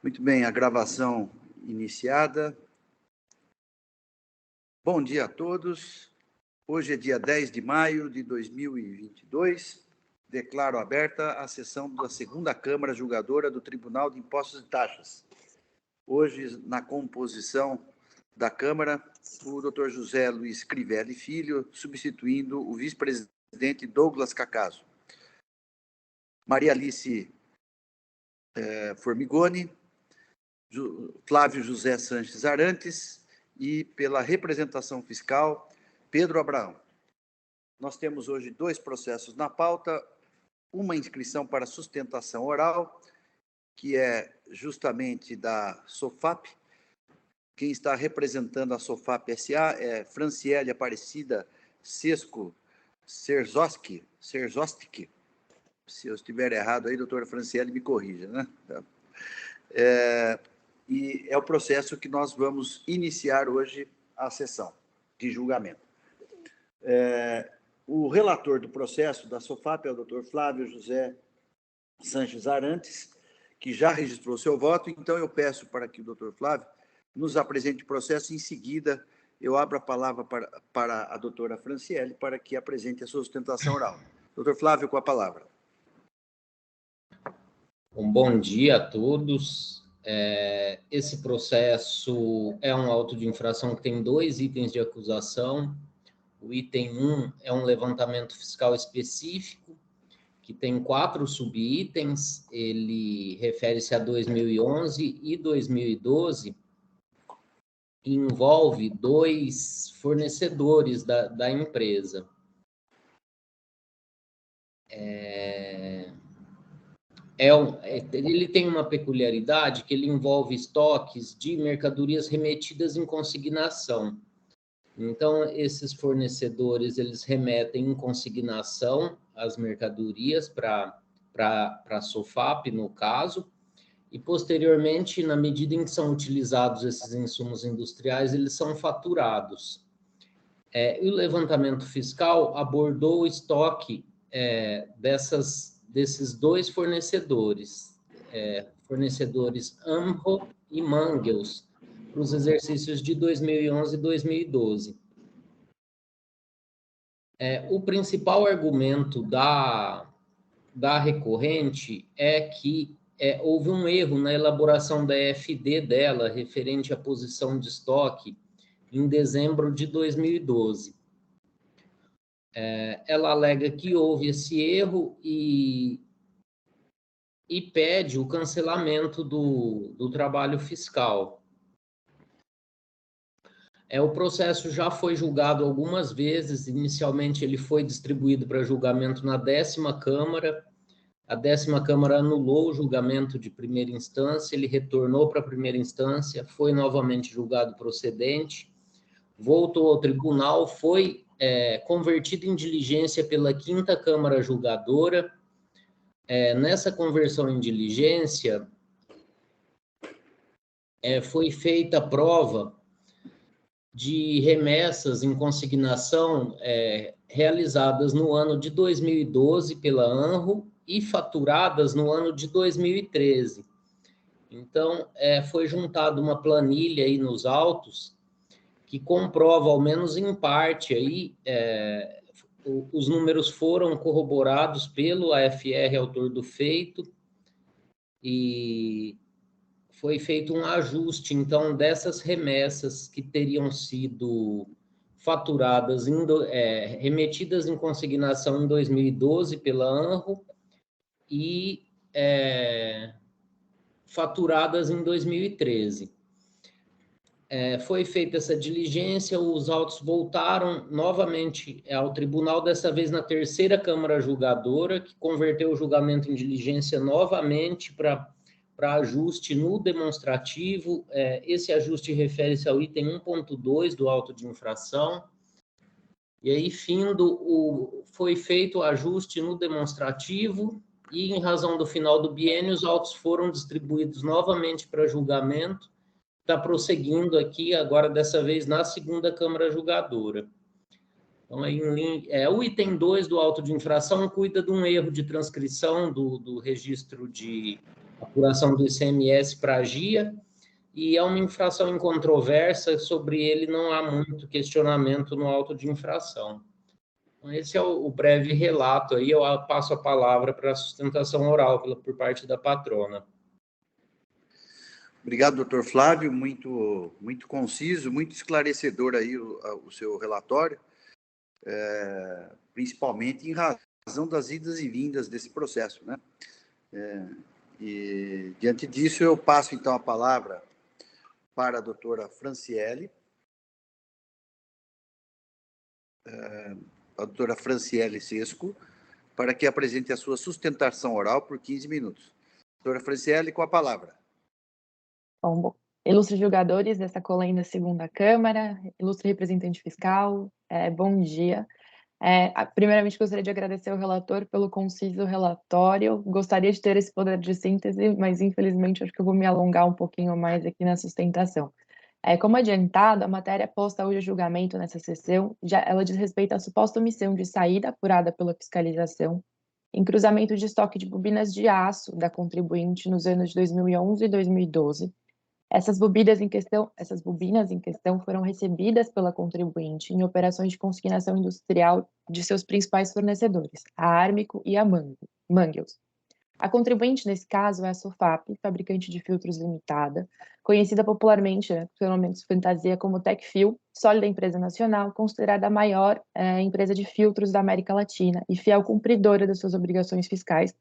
Muito bem, a gravação iniciada. Bom dia a todos. Hoje é dia 10 de maio de 2022. Declaro aberta a sessão da segunda Câmara Julgadora do Tribunal de Impostos e Taxas. Hoje, na composição da Câmara, o Dr. José Luiz Crivelli Filho, substituindo o vice-presidente Douglas Cacaso. Maria Alice Formigoni, Flávio José Sanches Arantes e, pela representação fiscal, Pedro Abraão. Nós temos hoje 2 processos na pauta, uma inscrição para sustentação oral, que é justamente da SOFAP. Quem está representando a SOFAP S.A. é Franciele Aparecida Sesco Serzostik. Se eu estiver errado aí, doutora Franciele, me corrija, né? E é o processo que nós vamos iniciar hoje a sessão de julgamento. O relator do processo da SOFAP é o doutor Flávio José Sanches Arantes, que já registrou seu voto, então eu peço para que o doutor Flávio nos apresente o processo. Em seguida, eu abro a palavra para a doutora Franciele para que apresente a sua sustentação oral. Doutor Flávio, com a palavra. Bom dia a todos. Esse processo é um auto de infração que tem 2 itens de acusação. O item 1 é um levantamento fiscal específico, que tem 4 subitens. Ele refere-se a 2011 e 2012, e envolve 2 fornecedores da empresa. Ele tem uma peculiaridade que ele envolve estoques de mercadorias remetidas em consignação. Então, esses fornecedores, eles remetem em consignação as mercadorias para a SOFAP, no caso, e, posteriormente, na medida em que são utilizados esses insumos industriais, eles são faturados. E o levantamento fiscal abordou o estoque desses 2 fornecedores, fornecedores Amro e Mangels, para os exercícios de 2011 e 2012. O principal argumento da recorrente é que houve um erro na elaboração da EFD dela, referente à posição de estoque, em dezembro de 2012. Ela alega que houve esse erro e pede o cancelamento do trabalho fiscal. O processo já foi julgado algumas vezes. Inicialmente, ele foi distribuído para julgamento na 10ª Câmara. A 10ª Câmara anulou o julgamento de primeira instância, ele retornou para a primeira instância, foi novamente julgado procedente, voltou ao tribunal, foi convertido em diligência pela 5ª Câmara Julgadora. Nessa conversão em diligência, foi feita a prova de remessas em consignação realizadas no ano de 2012 pela ANRO e faturadas no ano de 2013. Então, foi juntada uma planilha aí nos autos que comprova, ao menos em parte, aí, os números foram corroborados pelo AFR, autor do feito, e foi feito um ajuste, então, dessas remessas que teriam sido faturadas, remetidas em consignação em 2012 pela ANRO e faturadas em 2013. Foi feita essa diligência, os autos voltaram novamente ao tribunal, dessa vez na 3ª Câmara Julgadora, que converteu o julgamento em diligência novamente para ajuste no demonstrativo. Esse ajuste refere-se ao item 1.2 do auto de infração. E aí, foi feito o ajuste no demonstrativo e, em razão do final do biênio, os autos foram distribuídos novamente para julgamento. Está prosseguindo aqui, agora dessa vez na 2ª Câmara Julgadora. Então, aí, o item 2 do auto de infração cuida de um erro de transcrição do registro de apuração do ICMS para a GIA, e é uma infração incontroversa, sobre ele não há muito questionamento no auto de infração. Então, esse é o breve relato aí, eu passo a palavra para a sustentação oral por parte da patrona. Obrigado, doutor Flávio, muito conciso, muito esclarecedor aí o seu relatório, principalmente em razão das idas e vindas desse processo, né? E, diante disso, eu passo, então, a palavra para a doutora Franciele, Sesco, para que apresente a sua sustentação oral por 15 minutos. Doutora Franciele, com a palavra. Bom, ilustres julgadores dessa colenda segunda Câmara, ilustre representante fiscal, bom dia. Primeiramente, gostaria de agradecer ao relator pelo conciso relatório. Gostaria de ter esse poder de síntese, mas infelizmente acho que eu vou me alongar um pouquinho mais aqui na sustentação. Como adiantado, a matéria posta hoje a julgamento nessa sessão, ela diz respeito à suposta omissão de saída apurada pela fiscalização em cruzamento de estoque de bobinas de aço da contribuinte nos anos de 2011 e 2012. Essas bobinas em questão foram recebidas pela contribuinte em operações de consignação industrial de seus principais fornecedores, a Armico e a Mangels. A contribuinte, nesse caso, é a Sofap, fabricante de filtros limitada, conhecida popularmente, pelo menos fantasia, como Tecfil, sólida empresa nacional, considerada a maior empresa de filtros da América Latina e fiel cumpridora das suas obrigações fiscais,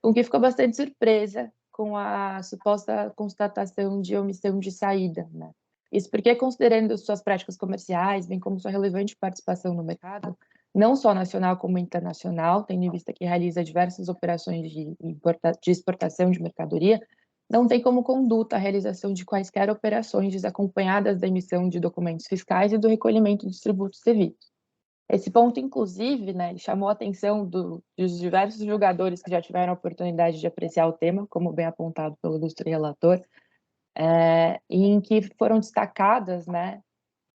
com que ficou bastante surpresa com a suposta constatação de omissão de saída, né? Isso porque, considerando suas práticas comerciais, bem como sua relevante participação no mercado, não só nacional como internacional, tendo em vista que realiza diversas operações de exportação de mercadoria, não tem como conduta a realização de quaisquer operações desacompanhadas da emissão de documentos fiscais e do recolhimento dos tributos devidos. Esse ponto, inclusive, né, chamou a atenção dos diversos julgadores que já tiveram a oportunidade de apreciar o tema, como bem apontado pelo ilustre relator, em que foram destacadas, né,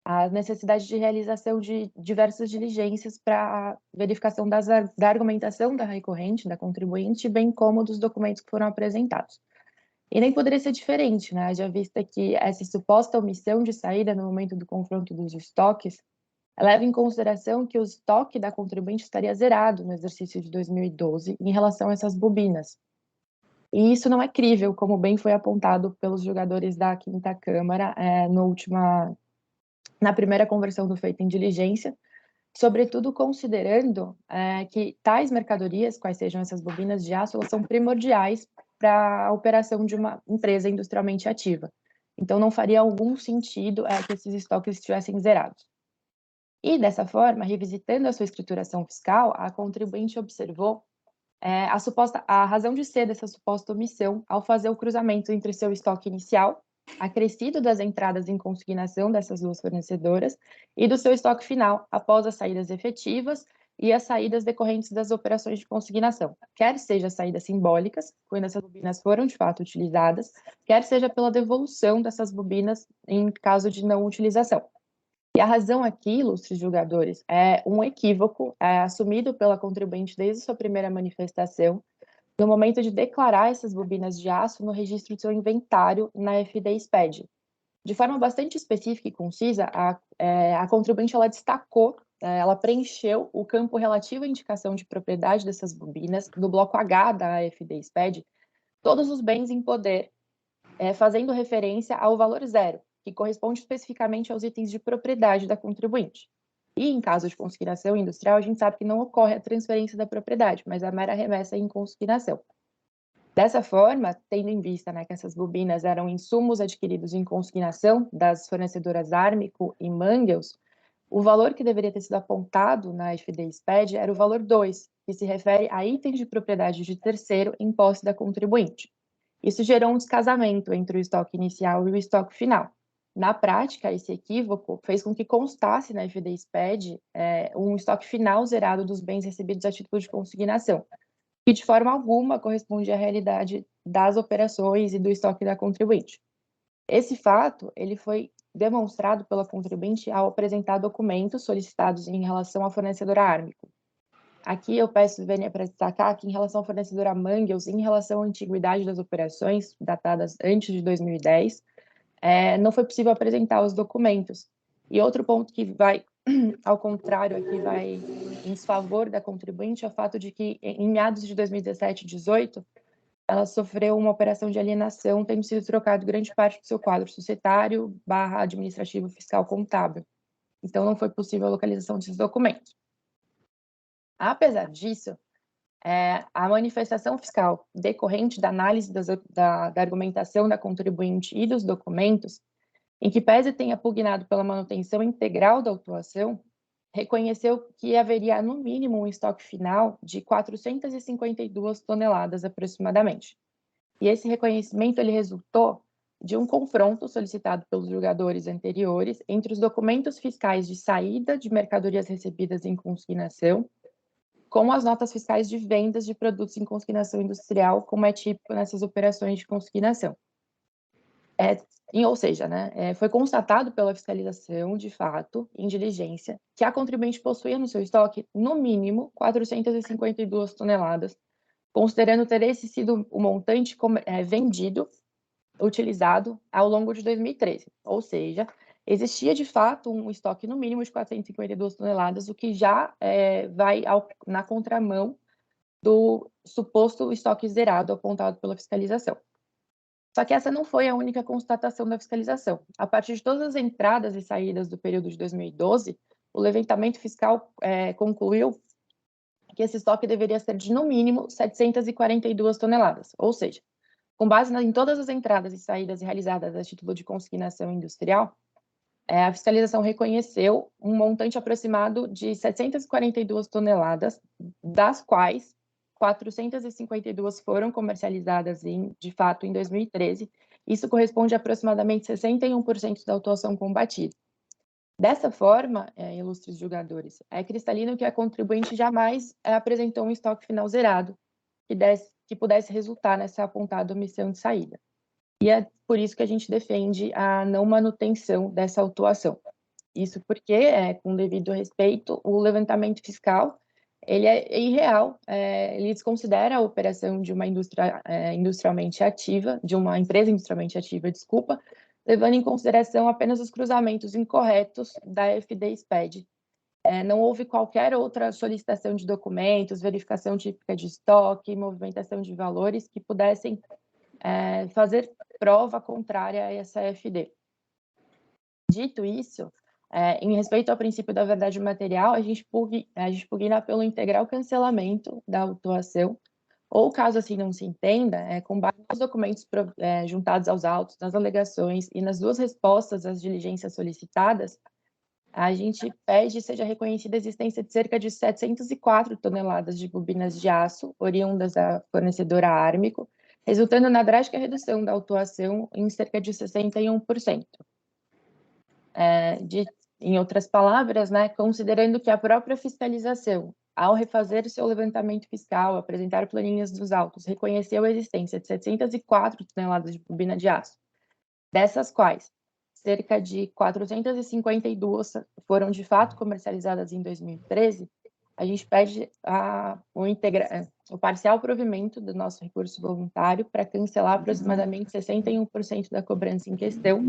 a necessidade de realização de diversas diligências para verificação da argumentação da recorrente, da contribuinte, bem como dos documentos que foram apresentados. E nem poderia ser diferente, né, já vista que essa suposta omissão de saída no momento do confronto dos estoques leva em consideração que o estoque da contribuinte estaria zerado no exercício de 2012 em relação a essas bobinas. E isso não é crível, como bem foi apontado pelos julgadores da Quinta Câmara na primeira conversão do feito em diligência, sobretudo considerando que tais mercadorias, quais sejam essas bobinas de aço, elas são primordiais para a operação de uma empresa industrialmente ativa. Então, não faria algum sentido que esses estoques estivessem zerados. E, dessa forma, revisitando a sua escrituração fiscal, a contribuinte observou a razão de ser dessa suposta omissão ao fazer o cruzamento entre seu estoque inicial, acrescido das entradas em consignação dessas duas fornecedoras, e do seu estoque final, após as saídas efetivas e as saídas decorrentes das operações de consignação, quer seja saídas simbólicas, quando essas bobinas foram de fato utilizadas, quer seja pela devolução dessas bobinas em caso de não utilização. E a razão aqui, ilustres julgadores, é um equívoco assumido pela contribuinte desde sua primeira manifestação, no momento de declarar essas bobinas de aço no registro de seu inventário na FD-SPED. De forma bastante específica e concisa, a contribuinte ela destacou, ela preencheu o campo relativo à indicação de propriedade dessas bobinas no bloco H da FD-SPED, todos os bens em poder, fazendo referência ao valor zero, que corresponde especificamente aos itens de propriedade da contribuinte. E, em caso de consignação industrial, a gente sabe que não ocorre a transferência da propriedade, mas a mera remessa em consignação. Dessa forma, tendo em vista que essas bobinas eram insumos adquiridos em consignação das fornecedoras Armico e Mangels, o valor que deveria ter sido apontado na FD-SPED era o valor 2, que se refere a itens de propriedade de terceiro em posse da contribuinte. Isso gerou um descasamento entre o estoque inicial e o estoque final. Na prática, esse equívoco fez com que constasse na FD-SPED um estoque final zerado dos bens recebidos a título de consignação, que de forma alguma corresponde à realidade das operações e do estoque da contribuinte. Esse fato ele foi demonstrado pela contribuinte ao apresentar documentos solicitados em relação à fornecedora Armico. Aqui eu peço, Vênia, para destacar que em relação ao fornecedor a Mangels, em relação à antiguidade das operações, datadas antes de 2010, não foi possível apresentar os documentos. E outro ponto que vai, ao contrário, aqui vai em desfavor da contribuinte, é o fato de que em meados de 2017 e 2018, ela sofreu uma operação de alienação, tendo sido trocado grande parte do seu quadro societário / administrativo fiscal contábil. Então, não foi possível a localização desses documentos. Apesar disso, a manifestação fiscal decorrente da análise da argumentação da contribuinte e dos documentos, em que pese tenha pugnado pela manutenção integral da autuação, reconheceu que haveria, no mínimo, um estoque final de 452 toneladas aproximadamente. E esse reconhecimento ele resultou de um confronto solicitado pelos julgadores anteriores entre os documentos fiscais de saída de mercadorias recebidas em consignação com as notas fiscais de vendas de produtos em consignação industrial, como é típico nessas operações de consignação. Ou seja, foi constatado pela fiscalização, de fato, em diligência, que a contribuinte possuía no seu estoque, no mínimo, 452 toneladas, considerando ter esse sido o montante vendido, utilizado ao longo de 2013. Ou seja, existia, de fato, um estoque no mínimo de 452 toneladas, o que já vai na contramão do suposto estoque zerado apontado pela fiscalização. Só que essa não foi a única constatação da fiscalização. A partir de todas as entradas e saídas do período de 2012, o levantamento fiscal concluiu que esse estoque deveria ser de, no mínimo, 742 toneladas. Ou seja, com base em todas as entradas e saídas realizadas a título de consignação industrial, a fiscalização reconheceu um montante aproximado de 742 toneladas, das quais 452 foram comercializadas, de fato, em 2013. Isso corresponde a aproximadamente 61% da autuação combatida. Dessa forma, ilustres julgadores, é cristalino que a contribuinte jamais apresentou um estoque final zerado que pudesse resultar nessa apontada omissão de saída. E é por isso que a gente defende a não manutenção dessa autuação. Isso porque, com devido respeito, o levantamento fiscal ele é irreal, ele desconsidera a operação de uma indústria industrialmente ativa, de uma empresa industrialmente ativa, desculpa, levando em consideração apenas os cruzamentos incorretos da FD-SPED. Não houve qualquer outra solicitação de documentos, verificação típica de estoque, movimentação de valores que pudessem fazer prova contrária a essa FD. Dito isso, em respeito ao princípio da verdade material, a gente pugna pelo integral cancelamento da autuação, ou caso assim não se entenda, com base nos documentos juntados aos autos, nas alegações e nas duas respostas às diligências solicitadas, a gente pede seja reconhecida a existência de cerca de 704 toneladas de bobinas de aço, oriundas da fornecedora Armico, resultando na drástica redução da autuação em cerca de 61%. Em outras palavras, considerando que a própria fiscalização, ao refazer seu levantamento fiscal, apresentar planilhas dos autos, reconheceu a existência de 704 toneladas de bobina de aço, dessas quais cerca de 452 foram de fato comercializadas em 2013, a gente pede o parcial provimento do nosso recurso voluntário para cancelar aproximadamente 61% da cobrança em questão.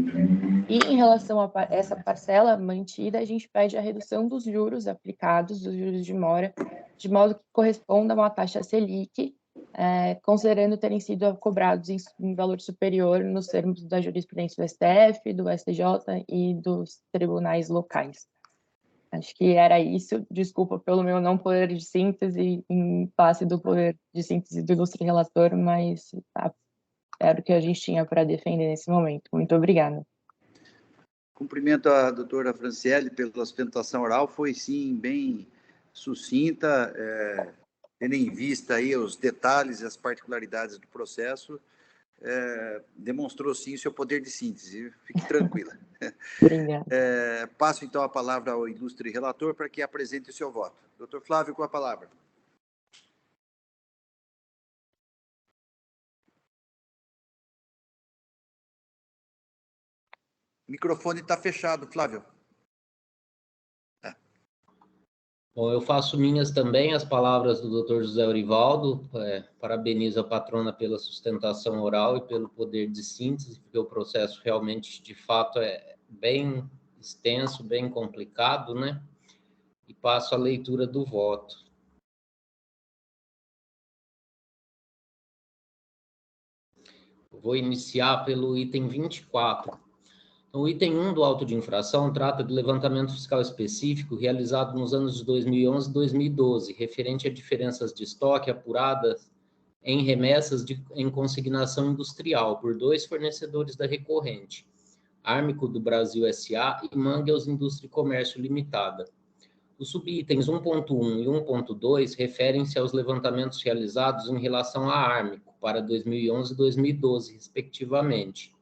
E em relação a essa parcela mantida, a gente pede a redução dos juros aplicados, dos juros de mora, de modo que corresponda a uma taxa Selic, considerando terem sido cobrados em valor superior nos termos da jurisprudência do STF, do STJ e dos tribunais locais. Acho que era isso. Desculpa pelo meu não poder de síntese em face do poder de síntese do ilustre relator, mas era o que a gente tinha para defender nesse momento. Muito obrigada. Cumprimento a doutora Franciele pela sustentação oral, foi sim bem sucinta, tendo em vista aí os detalhes e as particularidades do processo, demonstrou sim o seu poder de síntese. Fique tranquila. Obrigada. Passo então a palavra ao ilustre relator para que apresente o seu voto. Doutor Flávio, com a palavra. O microfone está fechado, Flávio. Bom, eu faço minhas também as palavras do Dr. José Eurivaldo, parabenizo a patrona pela sustentação oral e pelo poder de síntese, porque o processo realmente, de fato, é bem extenso, bem complicado, né? E passo a leitura do voto. Vou iniciar pelo item 24. Então, o item 1 do auto de infração trata do levantamento fiscal específico realizado nos anos de 2011 e 2012, referente a diferenças de estoque apuradas em remessas em consignação industrial por 2 fornecedores da recorrente, Armico do Brasil S.A. e Mangels Indústria e Comércio Limitada. Os subitens 1.1 e 1.2 referem-se aos levantamentos realizados em relação à Armico para 2011 e 2012, respectivamente.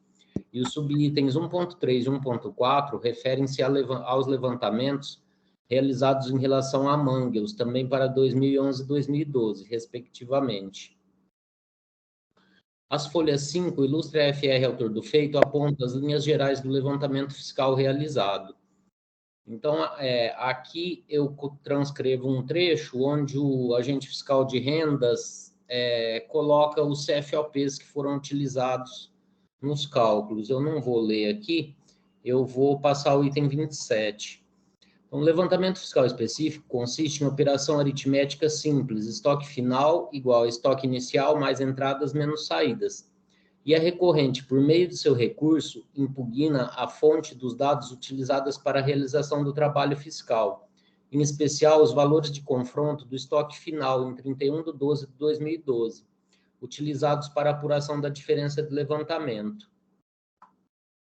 E os subitens 1.3 e 1.4 referem-se aos levantamentos realizados em relação a Mangels, também para 2011 e 2012, respectivamente. As folhas 5, ilustre FR, autor do feito, aponta as linhas gerais do levantamento fiscal realizado. Então, aqui eu transcrevo um trecho onde o agente fiscal de rendas coloca os CFOPs que foram utilizados nos cálculos. Eu não vou ler aqui, eu vou passar ao item 27. Então, o levantamento fiscal específico consiste em operação aritmética simples, estoque final igual a estoque inicial mais entradas menos saídas. E a recorrente, por meio de seu recurso, impugna a fonte dos dados utilizadas para a realização do trabalho fiscal, em especial os valores de confronto do estoque final em 31/12/2012, utilizados para a apuração da diferença de levantamento.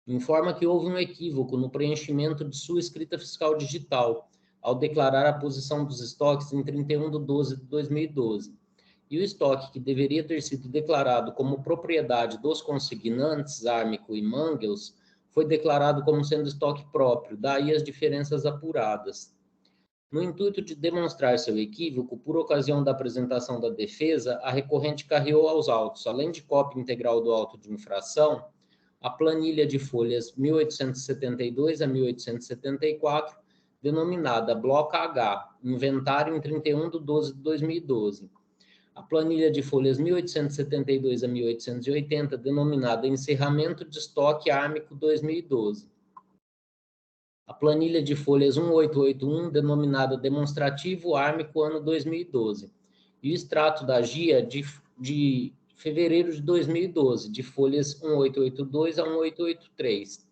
Informa que houve um equívoco no preenchimento de sua escrita fiscal digital, ao declarar a posição dos estoques em 31/12/2012. E o estoque que deveria ter sido declarado como propriedade dos consignantes, Armico e Mangels, foi declarado como sendo estoque próprio, daí as diferenças apuradas. No intuito de demonstrar seu equívoco, por ocasião da apresentação da defesa, a recorrente carreou aos autos, além de cópia integral do auto de infração, a planilha de folhas 1872 a 1874, denominada Bloco H, inventário em 31/12/2012. A planilha de folhas 1872 a 1880, denominada Encerramento de Estoque Armico 2012. A planilha de folhas 1881, denominada Demonstrativo Armico Ano 2012. E o extrato da GIA de fevereiro de 2012, de folhas 1882 a 1883.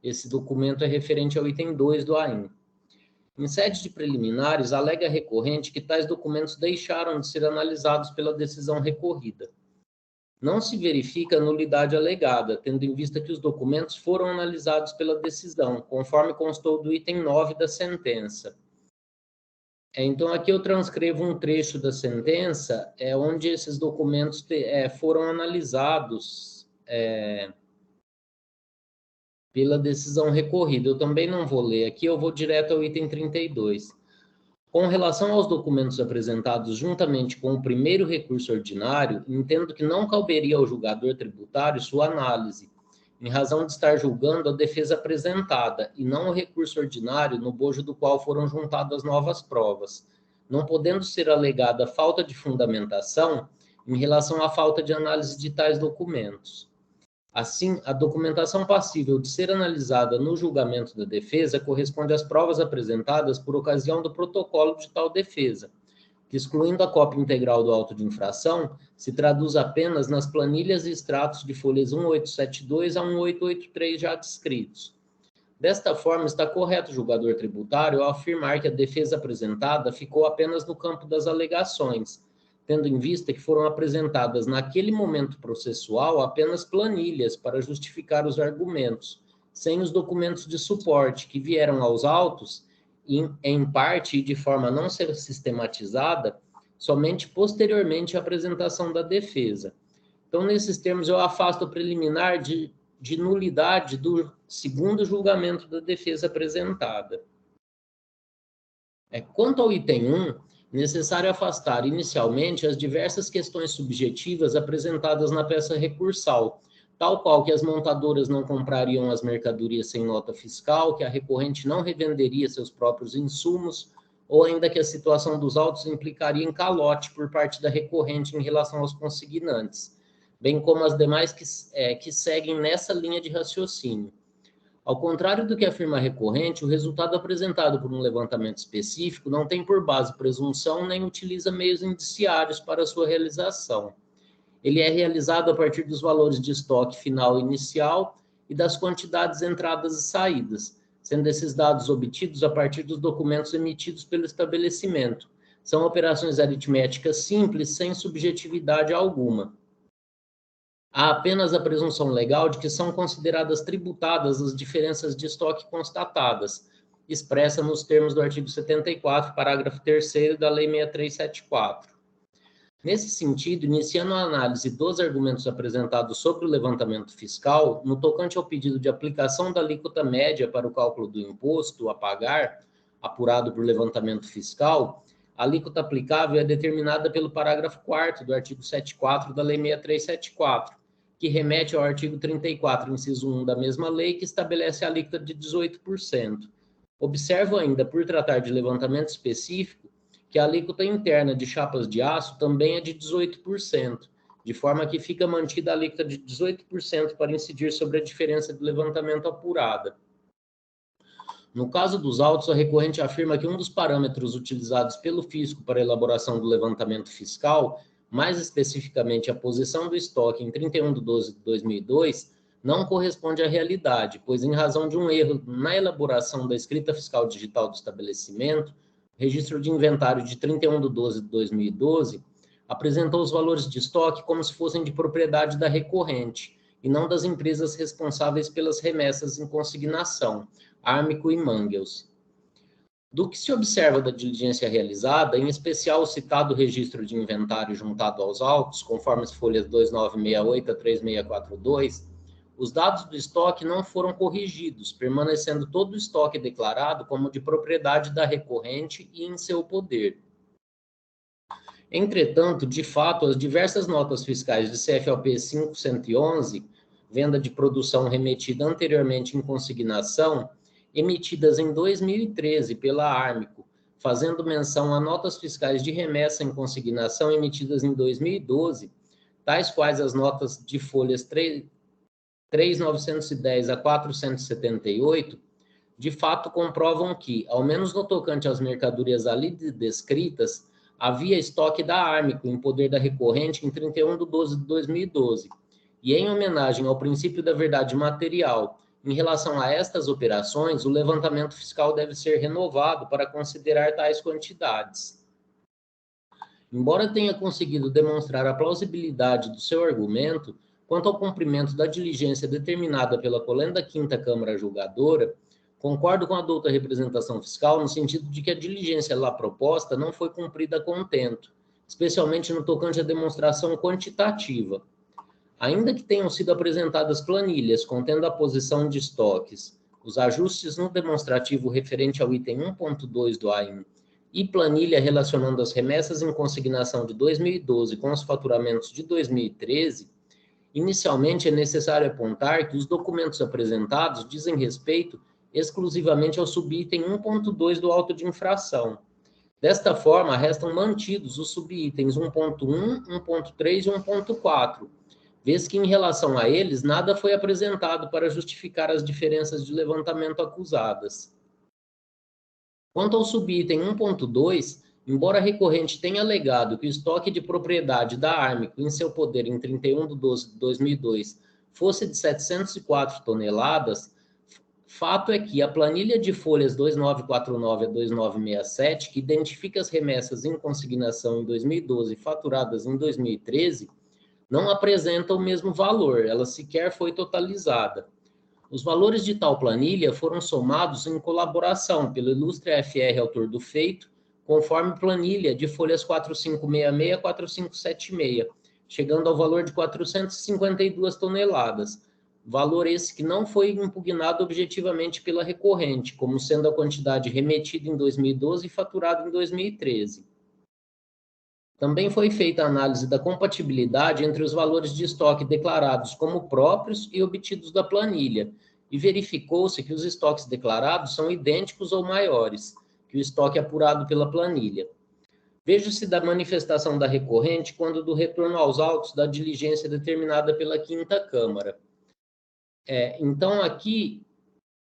Esse documento é referente ao item 2 do AIN. Em sede de preliminares, alega a recorrente que tais documentos deixaram de ser analisados pela decisão recorrida. Não se verifica a nulidade alegada, tendo em vista que os documentos foram analisados pela decisão, conforme constou do item 9 da sentença. Então, aqui eu transcrevo um trecho da sentença, onde esses documentos foram analisados pela decisão recorrida. Eu também não vou ler aqui, eu vou direto ao item 32. Com relação aos documentos apresentados juntamente com o primeiro recurso ordinário, entendo que não caberia ao julgador tributário sua análise, em razão de estar julgando a defesa apresentada, e não o recurso ordinário no bojo do qual foram juntadas novas provas, não podendo ser alegada falta de fundamentação em relação à falta de análise de tais documentos. Assim, a documentação passível de ser analisada no julgamento da defesa corresponde às provas apresentadas por ocasião do protocolo de tal defesa, que, excluindo a cópia integral do auto de infração, se traduz apenas nas planilhas e extratos de folhas 1872 a 1883 já descritos. Desta forma, está correto o julgador tributário ao afirmar que a defesa apresentada ficou apenas no campo das alegações, tendo em vista que foram apresentadas naquele momento processual apenas planilhas para justificar os argumentos, sem os documentos de suporte que vieram aos autos, em parte e de forma não ser sistematizada, somente posteriormente à apresentação da defesa. Então, nesses termos, eu afasto o preliminar de nulidade do segundo julgamento da defesa apresentada. Quanto ao item 1, necessário afastar inicialmente as diversas questões subjetivas apresentadas na peça recursal, tal qual que as montadoras não comprariam as mercadorias sem nota fiscal, que a recorrente não revenderia seus próprios insumos ou ainda que a situação dos autos implicaria em calote por parte da recorrente em relação aos consignantes, bem como as demais que seguem nessa linha de raciocínio. Ao contrário do que afirma a recorrente, o resultado apresentado por um levantamento específico não tem por base presunção nem utiliza meios indiciários para sua realização. Ele é realizado a partir dos valores de estoque final e inicial e das quantidades entradas e saídas, sendo esses dados obtidos a partir dos documentos emitidos pelo estabelecimento. São operações aritméticas simples, sem subjetividade alguma. Há apenas a presunção legal de que são consideradas tributadas as diferenças de estoque constatadas, expressa nos termos do artigo 74, parágrafo 3º da Lei 6374. Nesse sentido, iniciando a análise dos argumentos apresentados sobre o levantamento fiscal, no tocante ao pedido de aplicação da alíquota média para o cálculo do imposto a pagar, apurado por levantamento fiscal, a alíquota aplicável é determinada pelo parágrafo 4º do artigo 74 da Lei 6374, que remete ao artigo 34, inciso 1 da mesma lei, que estabelece a alíquota de 18%. Observo ainda, por tratar de levantamento específico, que a alíquota interna de chapas de aço também é de 18%, de forma que fica mantida a alíquota de 18% para incidir sobre a diferença de levantamento apurada. No caso dos autos, a recorrente afirma que um dos parâmetros utilizados pelo fisco para a elaboração do levantamento fiscal, mais especificamente a posição do estoque em 31/12/2002, não corresponde à realidade, pois em razão de um erro na elaboração da escrita fiscal digital do estabelecimento, o registro de inventário de 31/12/2012 apresentou os valores de estoque como se fossem de propriedade da recorrente e não das empresas responsáveis pelas remessas em consignação, Armico e Mangels. Do que se observa da diligência realizada, em especial o citado registro de inventário juntado aos autos, conforme as folhas 2968 a 3642, os dados do estoque não foram corrigidos, permanecendo todo o estoque declarado como de propriedade da recorrente e em seu poder. Entretanto, de fato, as diversas notas fiscais de CFOP 5111, venda de produção remetida anteriormente em consignação, emitidas em 2013 pela Armico, fazendo menção a notas fiscais de remessa em consignação emitidas em 2012, tais quais as notas de folhas 3.910 a 478, de fato comprovam que, ao menos no tocante às mercadorias ali descritas, havia estoque da Armico em poder da recorrente em 31/12/2012, e em homenagem ao princípio da verdade material, em relação a estas operações, o levantamento fiscal deve ser renovado para considerar tais quantidades. Embora tenha conseguido demonstrar a plausibilidade do seu argumento, quanto ao cumprimento da diligência determinada pela Colenda Quinta Câmara Julgadora, concordo com a douta representação fiscal no sentido de que a diligência lá proposta não foi cumprida a contento, especialmente no tocante à demonstração quantitativa. Ainda que tenham sido apresentadas planilhas contendo a posição de estoques, os ajustes no demonstrativo referente ao item 1.2 do AIM e planilha relacionando as remessas em consignação de 2012 com os faturamentos de 2013, inicialmente é necessário apontar que os documentos apresentados dizem respeito exclusivamente ao subitem 1.2 do auto de infração. Desta forma, restam mantidos os subitens 1.1, 1.3 e 1.4, vez que, em relação a eles, nada foi apresentado para justificar as diferenças de levantamento acusadas. Quanto ao subitem 1.2, embora a recorrente tenha alegado que o estoque de propriedade da Armico em seu poder em 31/12/2002 fosse de 704 toneladas, fato é que a planilha de folhas 2949 a 2967, que identifica as remessas em consignação em 2012 e faturadas em 2013, não apresenta o mesmo valor, ela sequer foi totalizada. Os valores de tal planilha foram somados em colaboração pelo ilustre AFR autor do feito, conforme planilha de folhas 4566 a 4576, chegando ao valor de 452 toneladas, valor esse que não foi impugnado objetivamente pela recorrente, como sendo a quantidade remetida em 2012 e faturada em 2013. Também foi feita a análise da compatibilidade entre os valores de estoque declarados como próprios e obtidos da planilha, e verificou-se que os estoques declarados são idênticos ou maiores, que o estoque apurado pela planilha. Veja-se da manifestação da recorrente quando do retorno aos autos da diligência determinada pela 5ª Câmara. Então, aqui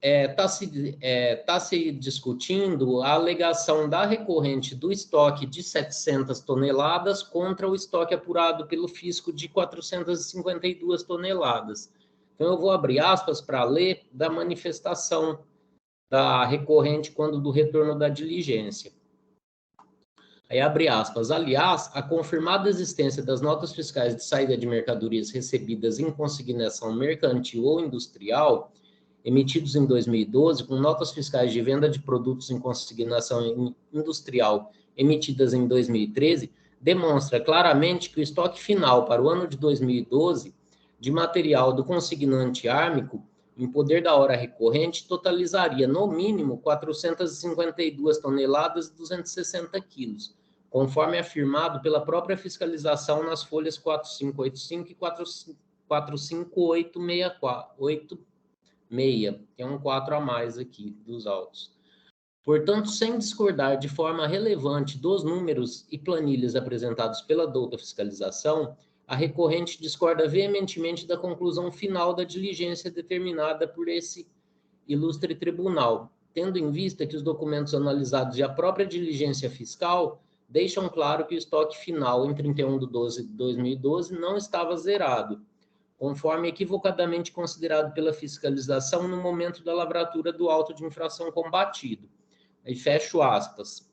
está se discutindo a alegação da recorrente do estoque de 700 toneladas contra o estoque apurado pelo fisco de 452 toneladas. Então, eu vou abrir aspas para ler da manifestação da recorrente quando do retorno da diligência. Aí abre aspas. Aliás, a confirmada existência das notas fiscais de saída de mercadorias recebidas em consignação mercantil ou industrial, emitidos em 2012, com notas fiscais de venda de produtos em consignação industrial emitidas em 2013, demonstra claramente que o estoque final para o ano de 2012 de material do consignante ármico em poder da hora recorrente totalizaria, no mínimo, 452 toneladas e 260 quilos, conforme afirmado pela própria fiscalização nas folhas 4585 e 45866, tem um 4 a mais aqui dos autos. Portanto, sem discordar de forma relevante dos números e planilhas apresentados pela douta fiscalização, a recorrente discorda veementemente da conclusão final da diligência determinada por esse ilustre tribunal, tendo em vista que os documentos analisados e a própria diligência fiscal deixam claro que o estoque final em 31/12/2012 não estava zerado, conforme equivocadamente considerado pela fiscalização no momento da lavratura do auto de infração combatido. Aí fecho aspas.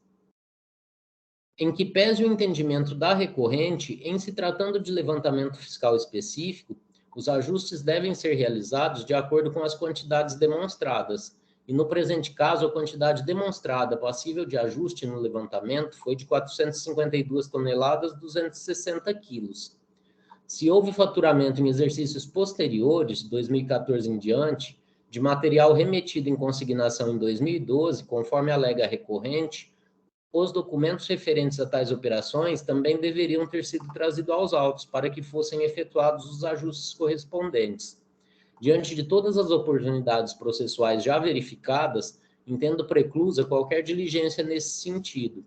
Em que pese o entendimento da recorrente, em se tratando de levantamento fiscal específico, os ajustes devem ser realizados de acordo com as quantidades demonstradas, e no presente caso, a quantidade demonstrada passível de ajuste no levantamento foi de 452 toneladas, 260 quilos. Se houve faturamento em exercícios posteriores, 2014 em diante, de material remetido em consignação em 2012, conforme alega a recorrente, os documentos referentes a tais operações também deveriam ter sido trazidos aos autos para que fossem efetuados os ajustes correspondentes. Diante de todas as oportunidades processuais já verificadas, entendo preclusa qualquer diligência nesse sentido.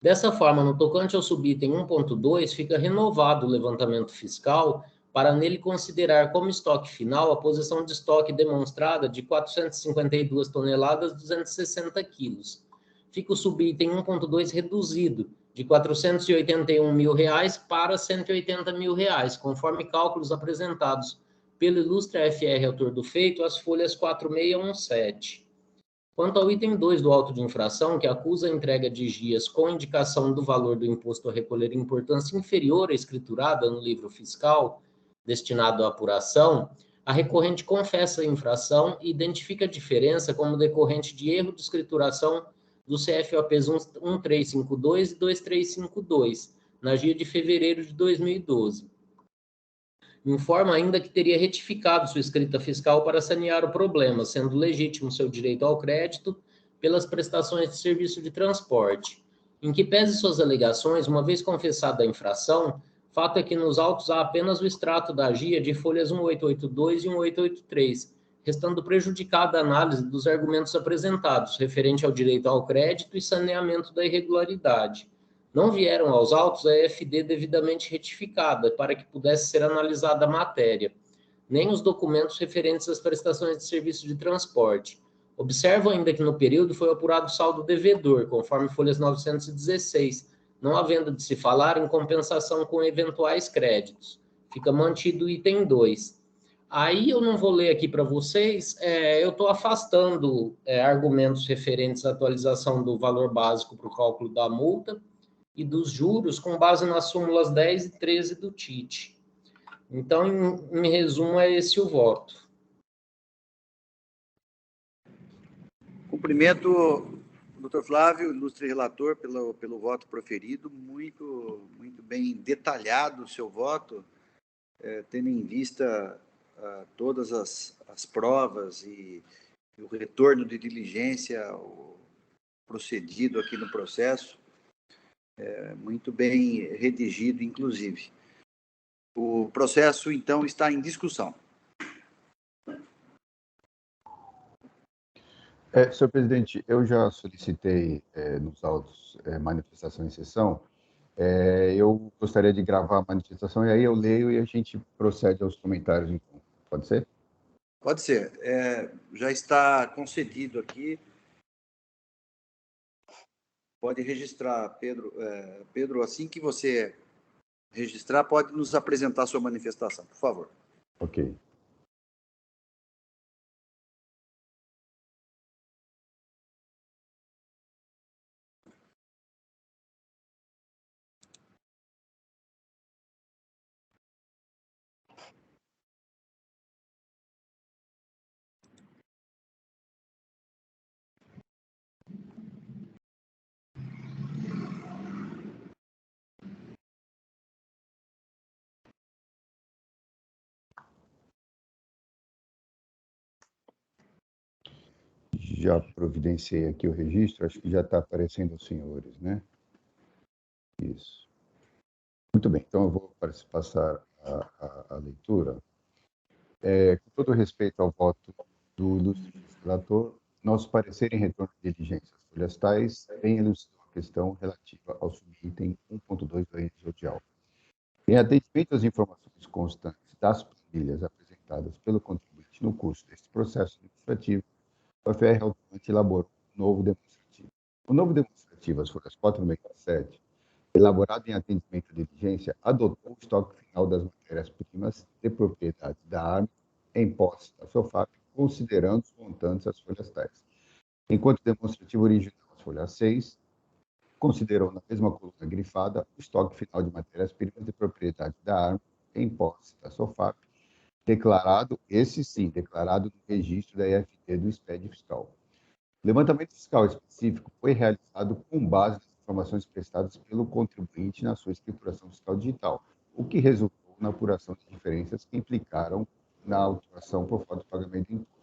Dessa forma, no tocante ao subitem 1.2, fica renovado o levantamento fiscal para nele considerar como estoque final a posição de estoque demonstrada de 452 toneladas, 260 quilos. Fica o subitem 1.2 reduzido de R$ 481.000 para R$ 180.000, conforme cálculos apresentados pelo ilustre FR autor do feito, as folhas 4617. Quanto ao item 2 do auto de infração, que acusa a entrega de GIAs com indicação do valor do imposto a recolher em importância inferior à escriturada no livro fiscal destinado à apuração, a recorrente confessa a infração e identifica a diferença como decorrente de erro de escrituração dos CFOPs 1352 e 2352, na GIA de fevereiro de 2012. Informa ainda que teria retificado sua escrita fiscal para sanear o problema, sendo legítimo seu direito ao crédito pelas prestações de serviço de transporte. Em que pese suas alegações, uma vez confessada a infração, fato é que nos autos há apenas o extrato da GIA de folhas 1882 e 1883, restando prejudicada a análise dos argumentos apresentados, referente ao direito ao crédito e saneamento da irregularidade. Não vieram aos autos a EFD devidamente retificada para que pudesse ser analisada a matéria, nem os documentos referentes às prestações de serviço de transporte. Observo ainda que no período foi apurado saldo devedor, conforme folhas 916, não havendo de se falar em compensação com eventuais créditos. Fica mantido o item 2. Aí eu não vou ler aqui para vocês, eu estou afastando argumentos referentes à atualização do valor básico para o cálculo da multa, e dos juros com base nas súmulas 10 e 13 do TIT. Então, em resumo, é esse o voto. Cumprimento o doutor Flávio, ilustre relator, pelo voto proferido, muito bem detalhado o seu voto, tendo em vista todas as provas e o retorno de diligência procedido aqui no processo, muito bem redigido, inclusive. O processo, então, está em discussão. Senhor presidente, eu já solicitei nos autos manifestação em sessão. Eu gostaria de gravar a manifestação e aí eu leio e a gente procede aos comentários, então. Pode ser? Pode ser. Já está concedido aqui. Pode registrar, Pedro. Pedro, assim que você registrar, pode nos apresentar a sua manifestação, por favor. Ok. Já providenciei aqui o registro, acho que já está aparecendo aos senhores, né? Isso. Muito bem, então eu vou passar a leitura. Com todo respeito ao voto do ilustre relator, nosso parecer em retorno de diligências folhas tais bem elucidou a questão relativa ao subitem 1.2 do índice de alta. Em atendimento às informações constantes das planilhas apresentadas pelo contribuinte no curso deste processo administrativo, o FR automaticamente elaborou um novo demonstrativo. O novo demonstrativo, as folhas 467, elaborado em atendimento à diligência, adotou o estoque final das matérias-primas de propriedade da ARM em posse da SOFAP, considerando os montantes das folhas tais. Enquanto o demonstrativo original, as folhas 6, considerou na mesma coluna grifada o estoque final de matérias-primas de propriedade da ARM em posse da SOFAP, declarado, esse sim, declarado no registro da EFT do SPED fiscal. O levantamento fiscal específico foi realizado com base nas informações prestadas pelo contribuinte na sua escrituração fiscal digital, o que resultou na apuração de diferenças que implicaram na autuação por falta de pagamento de imposto.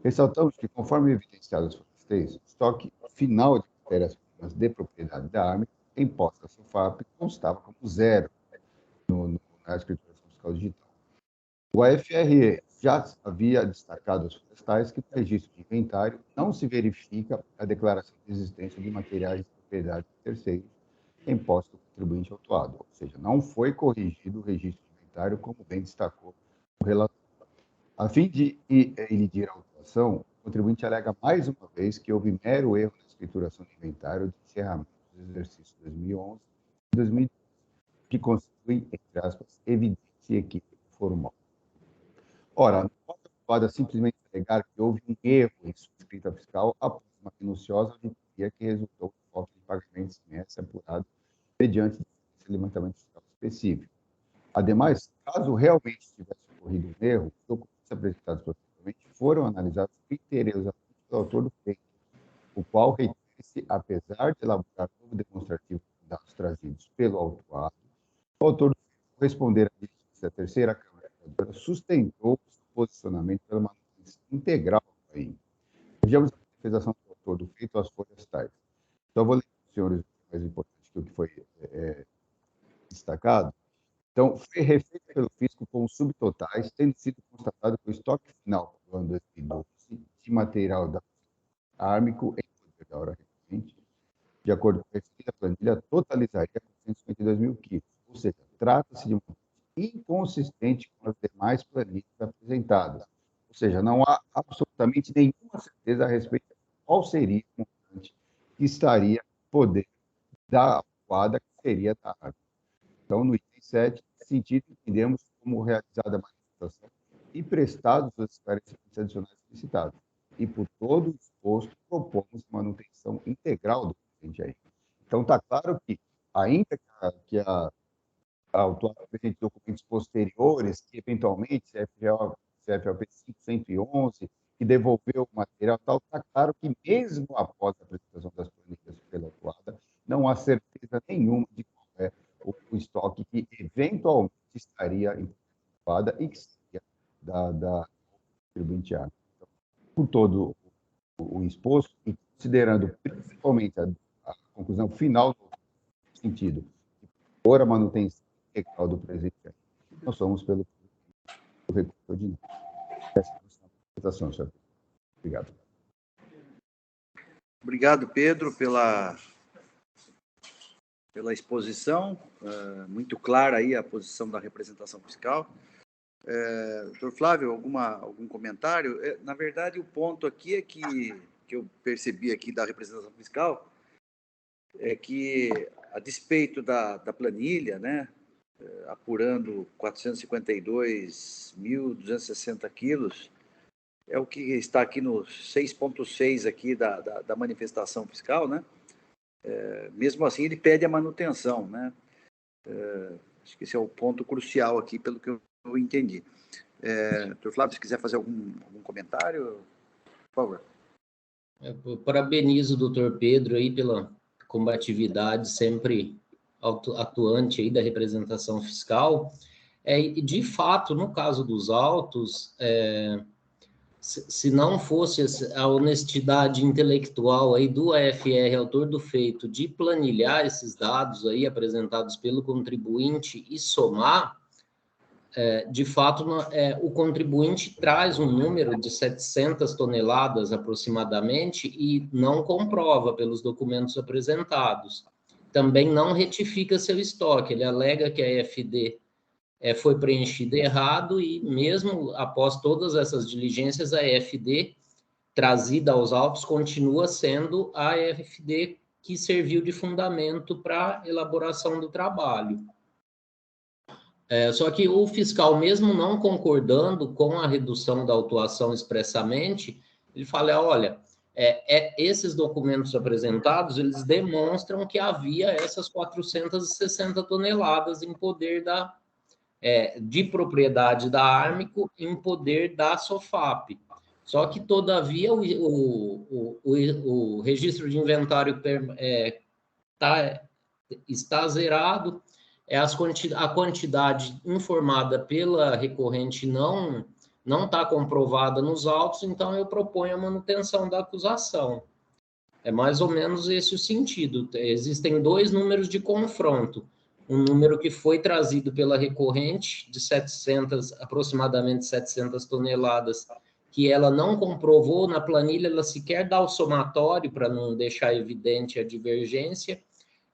Ressaltamos que, conforme evidenciado nos fornecedores, o estoque final de matérias-primas de propriedade da ARM em posse da SOFAP constava como zero na escrituração fiscal digital. O AFRE já havia destacado aos florestais que no registro de inventário não se verifica a declaração de existência de materiais de propriedade de terceiros em posse do contribuinte autuado, ou seja, não foi corrigido o registro de inventário, como bem destacou o relator. A fim de elidir a autuação, o contribuinte alega mais uma vez que houve mero erro na escrituração de inventário de encerramento dos exercícios 2011 e 2012, que constitui, entre aspas, evidência equívoca formal. Ora, não pode simplesmente alegar que houve um erro em sua escrita fiscal após uma minuciosa auditoria que resultou de falta de pagamento de ICMS apurado mediante esse levantamento fiscal específico. Ademais, caso realmente tivesse ocorrido um erro, os documentos apresentados posteriormente foram analisados criteriosamente pelo autor do feito, o qual reitera-se, apesar de elaborar um novo demonstrativo de dados trazidos pelo autuado, o autor do feito, ao responder à diligência da terceira Câmara Reguladora, sustentou o seu posicionamento pela manutenção integral do AIM. Vejamos a manifestação do autor do feito às folhas tais. Então, vou ler para os senhores o mais importante do que foi destacado. Então, foi refeito pelo fisco com subtotais, tendo sido constatado que o estoque final do ano 2012 de material da ármico em poder da hora recorrente, de acordo com a referida planilha, totalizaria 452 mil quilos, ou seja, trata-se de um inconsistente com as demais planilhas apresentadas. Ou seja, não há absolutamente nenhuma certeza a respeito de qual seria o montante que estaria no poder da autuada, que seria da ármico. Então, no item 7, nesse sentido, entendemos como realizada a manifestação e prestados os esclarecimentos adicionais solicitados. E, por todo o exposto, propomos manutenção integral do presente aí. Então, está claro que, ainda que a autuada apresente documentos posteriores, que, eventualmente, CFLP 511, que devolveu o material tal, está claro que, mesmo após a apresentação das planilhas pela autuada, não há certeza nenhuma de qual é o estoque que eventualmente estaria incorporada e que seria da contribuinte ármico. Então, por todo o exposto e considerando principalmente a conclusão final do sentido, por a manutenção integral do presente, nós somos pelo recurso ordinário. Essa é a apresentação, senhor. Obrigado. Obrigado, Pedro, pela exposição, muito clara aí a posição da representação fiscal. Doutor Flávio, algum comentário? Na verdade, o ponto aqui é que eu percebi aqui da representação fiscal é que, a despeito da planilha, né, apurando 452.260 quilos, é o que está aqui no 6.6 aqui da manifestação fiscal, né? Mesmo assim, ele pede a manutenção, né? Acho que esse é o ponto crucial aqui, pelo que eu entendi. Doutor Flávio, se quiser fazer algum comentário, por favor. Eu parabenizo o doutor Pedro aí pela combatividade sempre atuante aí da representação fiscal. E de fato, no caso dos autos, se não fosse a honestidade intelectual aí do AFR, autor do feito, de planilhar esses dados aí apresentados pelo contribuinte e somar, de fato, o contribuinte traz um número de 700 toneladas aproximadamente e não comprova pelos documentos apresentados. Também não retifica seu estoque, ele alega que a EFD foi preenchida errado e mesmo após todas essas diligências, a EFD trazida aos autos continua sendo a EFD que serviu de fundamento para a elaboração do trabalho. Só que o fiscal, mesmo não concordando com a redução da autuação expressamente, ele fala, olha, esses documentos apresentados, eles demonstram que havia essas 460 toneladas em poder de propriedade da Armico, em poder da SOFAP. Só que, todavia, o registro de inventário está zerado, a quantidade informada pela recorrente não está comprovada nos autos, então eu proponho a manutenção da acusação. É mais ou menos esse o sentido. Existem dois números de confronto. Um número que foi trazido pela recorrente, de aproximadamente 700 toneladas, que ela não comprovou na planilha, ela sequer dá o somatório para não deixar evidente a divergência.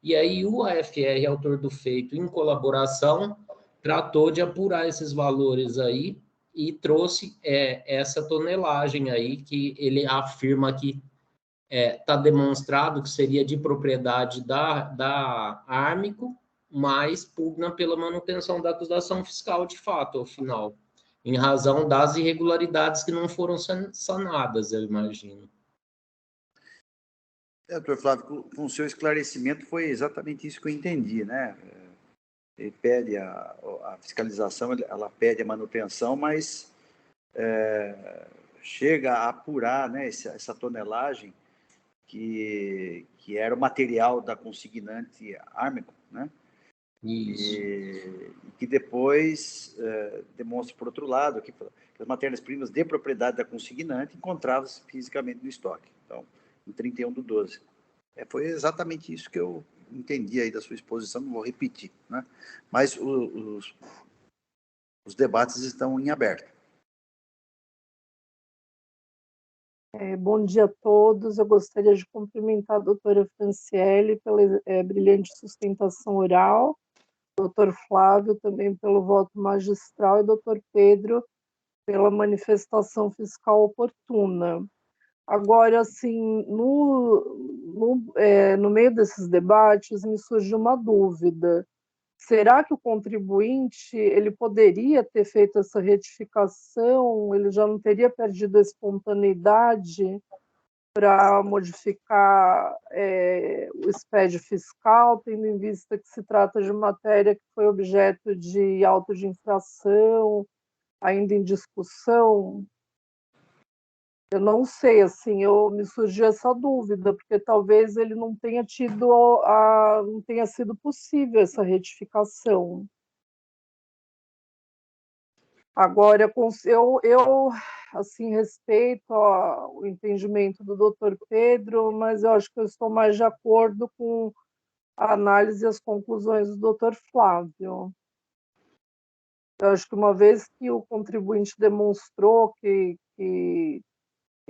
E aí o AFR, autor do feito, em colaboração, tratou de apurar esses valores aí e trouxe essa tonelagem aí que ele afirma que está demonstrado que seria de propriedade da Armico, mas pugna pela manutenção da acusação fiscal de fato, ao final, em razão das irregularidades que não foram sanadas, eu imagino. Doutor Flávio, com o seu esclarecimento foi exatamente isso que eu entendi, né? Ele pede a fiscalização, ela pede a manutenção, mas chega a apurar, né, essa tonelagem que era o material da consignante Armico, né? Isso. E que depois demonstra, por outro lado, que as matérias-primas de propriedade da consignante encontravam-se fisicamente no estoque. Então, em 31/12. Foi exatamente isso que eu entendi aí da sua exposição, não vou repetir, né? Mas os debates estão em aberto. Bom dia a todos. Eu gostaria de cumprimentar a doutora Franciele pela brilhante sustentação oral, doutor Flávio também pelo voto magistral e doutor Pedro pela manifestação fiscal oportuna. Agora, assim, no meio desses debates, me surgiu uma dúvida. Será que o contribuinte ele poderia ter feito essa retificação? Ele já não teria perdido a espontaneidade para modificar o SPED fiscal, tendo em vista que se trata de matéria que foi objeto de auto de infração, ainda em discussão? Eu não sei, assim, me surgiu essa dúvida, porque talvez ele não tenha não tenha sido possível essa retificação. Agora, eu assim, respeito o entendimento do doutor Pedro, mas eu acho que eu estou mais de acordo com a análise e as conclusões do doutor Flávio. Eu acho que uma vez que o contribuinte demonstrou que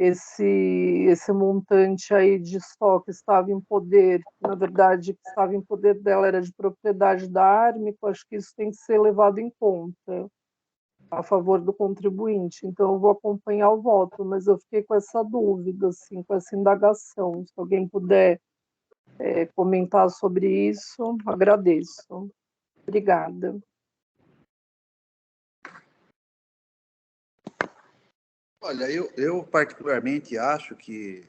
esse montante aí de estoque estava em poder, na verdade, que estava em poder dela era de propriedade da Armico, acho que isso tem que ser levado em conta a favor do contribuinte. Então, eu vou acompanhar o voto, mas eu fiquei com essa dúvida, assim, com essa indagação. Se alguém puder comentar sobre isso, agradeço. Obrigada. Olha, eu particularmente acho que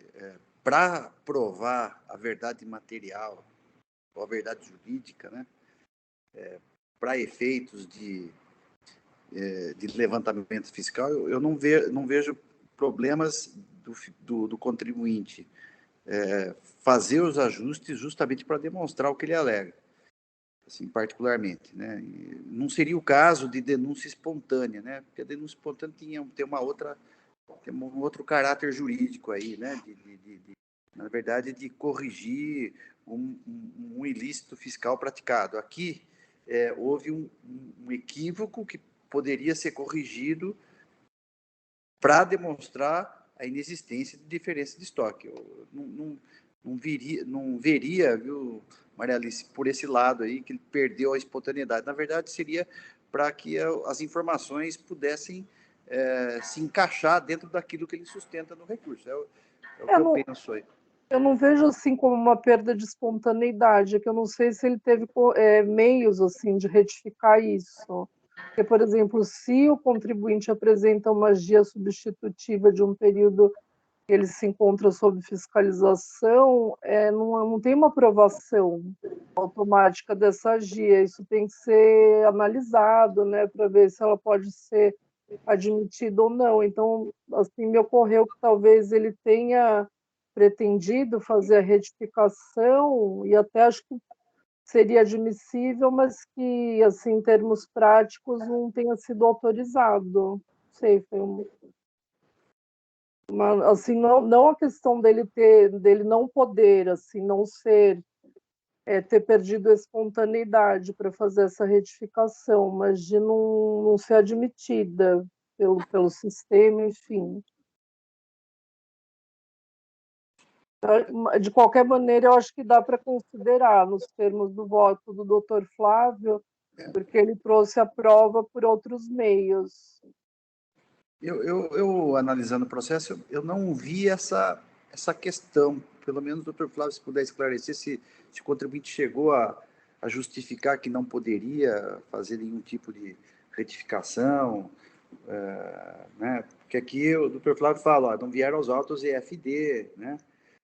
para provar a verdade material ou a verdade jurídica, né, para efeitos de levantamento fiscal, eu não vejo problemas do contribuinte fazer os ajustes justamente para demonstrar o que ele alega, assim, particularmente, né? E não seria o caso de denúncia espontânea, né? Porque a denúncia espontânea tem um outro caráter jurídico aí, né? Na verdade, de corrigir um ilícito fiscal praticado. Aqui houve um equívoco que poderia ser corrigido para demonstrar a inexistência de diferença de estoque. Eu não veria, viu, Maria Alice, por esse lado aí, que ele perdeu a espontaneidade. Na verdade, seria para que as informações pudessem se encaixar dentro daquilo que ele sustenta no recurso. É o que eu penso aí. Eu não vejo assim como uma perda de espontaneidade, é que eu não sei se ele teve meios assim de retificar isso. Porque, por exemplo, se o contribuinte apresenta uma GIA substitutiva de um período que ele se encontra sob fiscalização, não tem uma aprovação automática dessa GIA. Isso tem que ser analisado, né, para ver se ela pode ser admitida ou não. Então, assim, me ocorreu que talvez ele tenha pretendido fazer a retificação e até acho que seria admissível, mas que, assim, em termos práticos, não tenha sido autorizado. Não sei, foi assim, não a questão dele não poder, assim, não ser, ter perdido a espontaneidade para fazer essa retificação, mas de não ser admitida pelo sistema, enfim. De qualquer maneira, eu acho que dá para considerar, nos termos do voto do doutor Flávio, porque ele trouxe a prova por outros meios. Eu analisando o processo, eu não vi essa questão. Pelo menos, doutor Flávio, se puder esclarecer se o contribuinte chegou a justificar que não poderia fazer nenhum tipo de retificação, né? Porque aqui o doutor Flávio fala, não vieram aos autos EFD, né?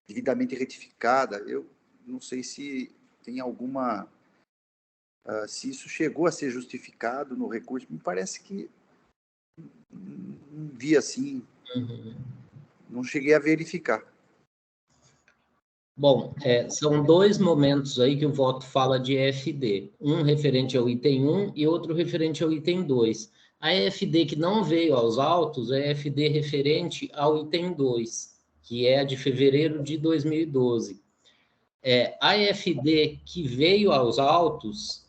Devidamente retificada. Eu não sei se tem alguma... se isso chegou a ser justificado no recurso. Me parece que não vi assim, não cheguei a verificar. Bom, são dois momentos aí que o voto fala de EFD, um referente ao item 1 e outro referente ao item 2. A EFD que não veio aos autos é a EFD referente ao item 2, que é a de fevereiro de 2012. A EFD que veio aos autos,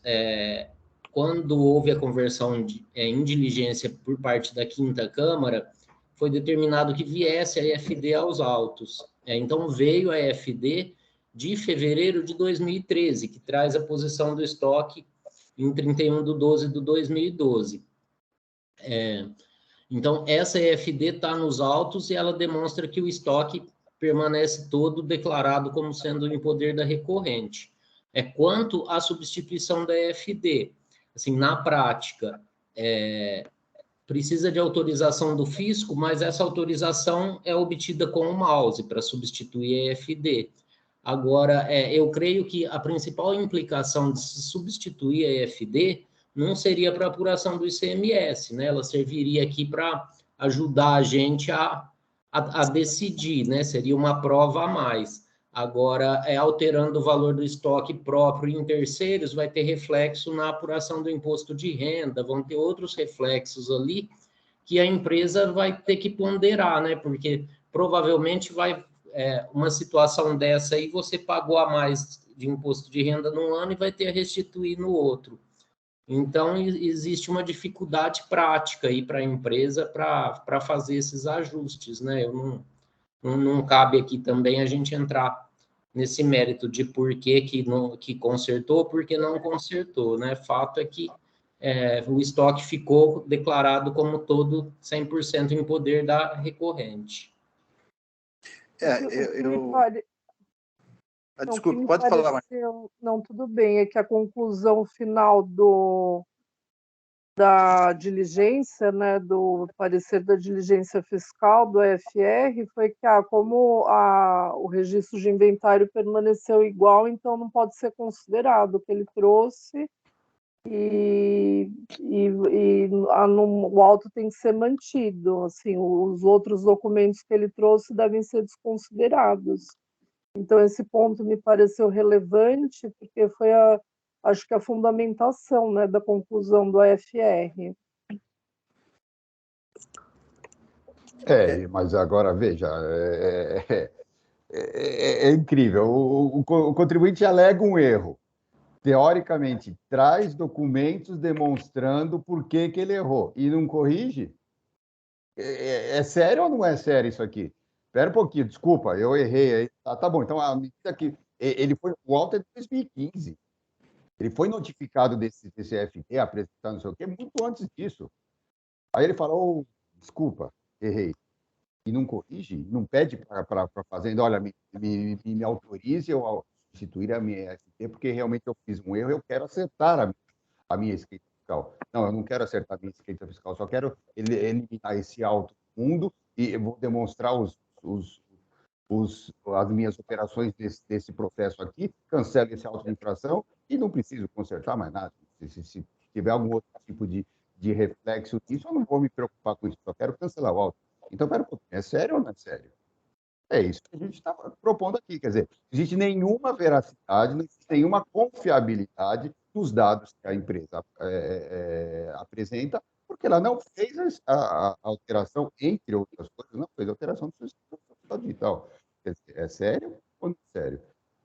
quando houve a conversão em diligência por parte da 5ª Câmara, foi determinado que viesse a EFD aos autos. Então, veio a EFD de fevereiro de 2013, que traz a posição do estoque em 31/12/2012. Então, essa EFD está nos autos e ela demonstra que o estoque permanece todo declarado como sendo em poder da recorrente. Quanto à substituição da EFD, assim, na prática, precisa de autorização do fisco, mas essa autorização é obtida com o mouse para substituir a EFD. Agora, eu creio que a principal implicação de se substituir a EFD não seria para apuração do ICMS, né? Ela serviria aqui para ajudar a gente a decidir, né? Seria uma prova a mais. Agora, alterando o valor do estoque próprio em terceiros, vai ter reflexo na apuração do imposto de renda, vão ter outros reflexos ali que a empresa vai ter que ponderar, né? Porque provavelmente vai uma situação dessa aí, você pagou a mais de imposto de renda num ano e vai ter a restituir no outro. Então, existe uma dificuldade prática aí para a empresa para fazer esses ajustes, né? Eu não cabe aqui também a gente entrar nesse mérito de por que consertou, por que não consertou, né? Fato é que o estoque ficou declarado como todo 100% em poder da recorrente. Desculpe, pode falar mais. Não, tudo bem, é que a conclusão final da diligência, né, do parecer da diligência fiscal do EFR foi que, como o registro de inventário permaneceu igual, então não pode ser considerado o que ele trouxe o auto tem que ser mantido. Assim, os outros documentos que ele trouxe devem ser desconsiderados. Então, esse ponto me pareceu relevante, porque foi acho que a fundamentação, né, da conclusão do AFR. Mas agora, veja, é incrível. O contribuinte alega um erro. Teoricamente, traz documentos demonstrando por que ele errou e não corrige? É sério ou não é sério isso aqui? Espera um pouquinho, desculpa, eu errei. Tá bom, então a medida que o auto é de 2015. Ele foi notificado desse FT, apresentando não sei o quê, muito antes disso. Aí ele falou, desculpa, errei. E não corrige, não pede para a fazenda, olha, me autorize eu substituir a minha FT, porque realmente eu fiz um erro, eu quero acertar a minha escrita fiscal. Não, eu não quero acertar a minha escrita fiscal, só quero eliminar esse alto mundo e eu vou demonstrar as minhas operações desse processo aqui, cancelo esse auto de infração e não preciso consertar mais nada. Se tiver algum outro tipo de reflexo disso, eu não vou me preocupar com isso, só quero cancelar o auto. Então, é sério ou não é sério? É isso que a gente está propondo aqui. Quer dizer, não existe nenhuma veracidade, não existe nenhuma confiabilidade dos dados que a empresa apresenta, porque ela não fez a alteração, entre outras coisas, não fez a alteração do seu estado digital. Quer dizer, é sério ou não é sério?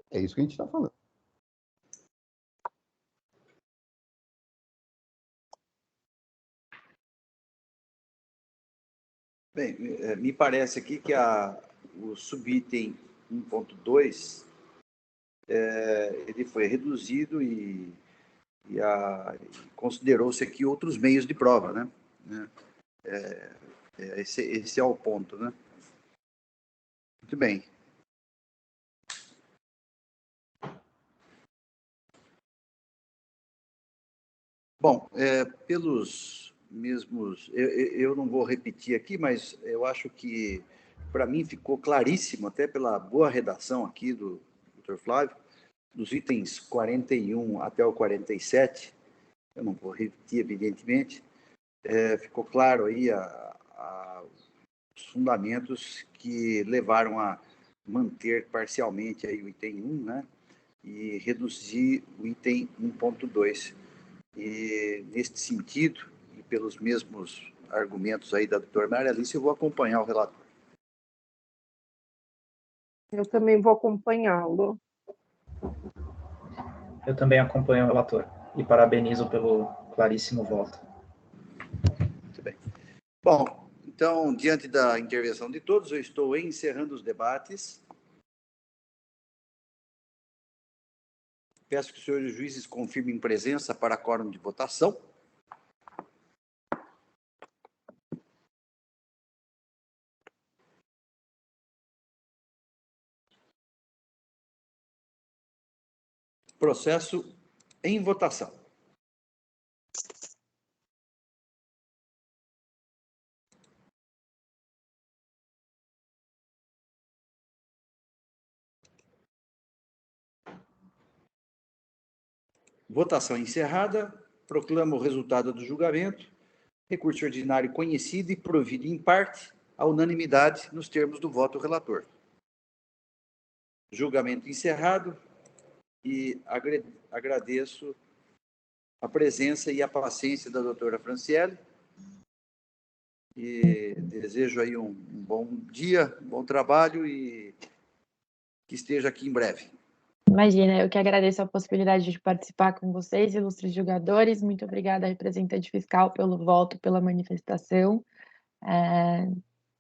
É isso que a gente está falando. Bem, me parece aqui que o subitem 1.2 ele foi reduzido e considerou-se aqui outros meios de prova, né? Esse é o ponto, né? Muito bem. Bom, pelos mesmos... Eu não vou repetir aqui, mas eu acho que, para mim, ficou claríssimo, até pela boa redação aqui do Dr. Flávio, dos itens 41 até o 47, eu não vou repetir, evidentemente, ficou claro aí os fundamentos que levaram a manter parcialmente aí o item 1, né, e reduzir o item 1.2. E, neste sentido, e pelos mesmos argumentos aí da doutora Maria Alice, eu vou acompanhar o relator. Eu também vou acompanhá-lo. Eu também acompanho o relator e parabenizo pelo claríssimo voto. Muito bem. Bom, então, diante da intervenção de todos, eu estou encerrando os debates. Peço que os senhores juízes confirmem presença para quórum de votação. Processo em votação. Votação encerrada. Proclamo o resultado do julgamento. Recurso ordinário conhecido e provido em parte à unanimidade nos termos do voto do relator. Julgamento encerrado e agradeço a presença e a paciência da doutora Franciele e desejo aí um bom dia, um bom trabalho e que esteja aqui em breve. Imagina, eu que agradeço a possibilidade de participar com vocês, ilustres julgadores. Muito obrigada, representante fiscal, pelo voto, pela manifestação.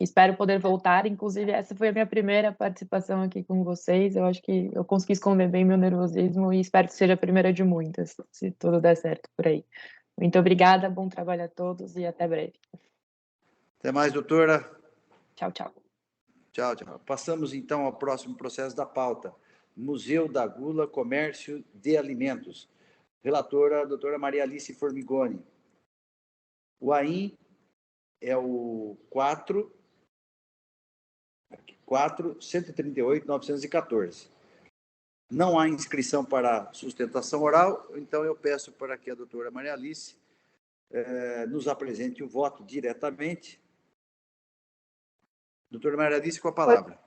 Espero poder voltar, inclusive essa foi a minha primeira participação aqui com vocês, eu acho que eu consegui esconder bem meu nervosismo e espero que seja a primeira de muitas, se tudo der certo por aí. Muito obrigada, bom trabalho a todos e até breve. Até mais, doutora. Tchau, tchau. Tchau, tchau. Passamos, então, ao próximo processo da pauta. Museu da Gula, Comércio de Alimentos. Relatora, a doutora Maria Alice Formigoni. O AIN é o 4.138.914. Não há inscrição para sustentação oral, então eu peço para que a doutora Maria Alice nos apresente o voto diretamente. Doutora Maria Alice, com a palavra.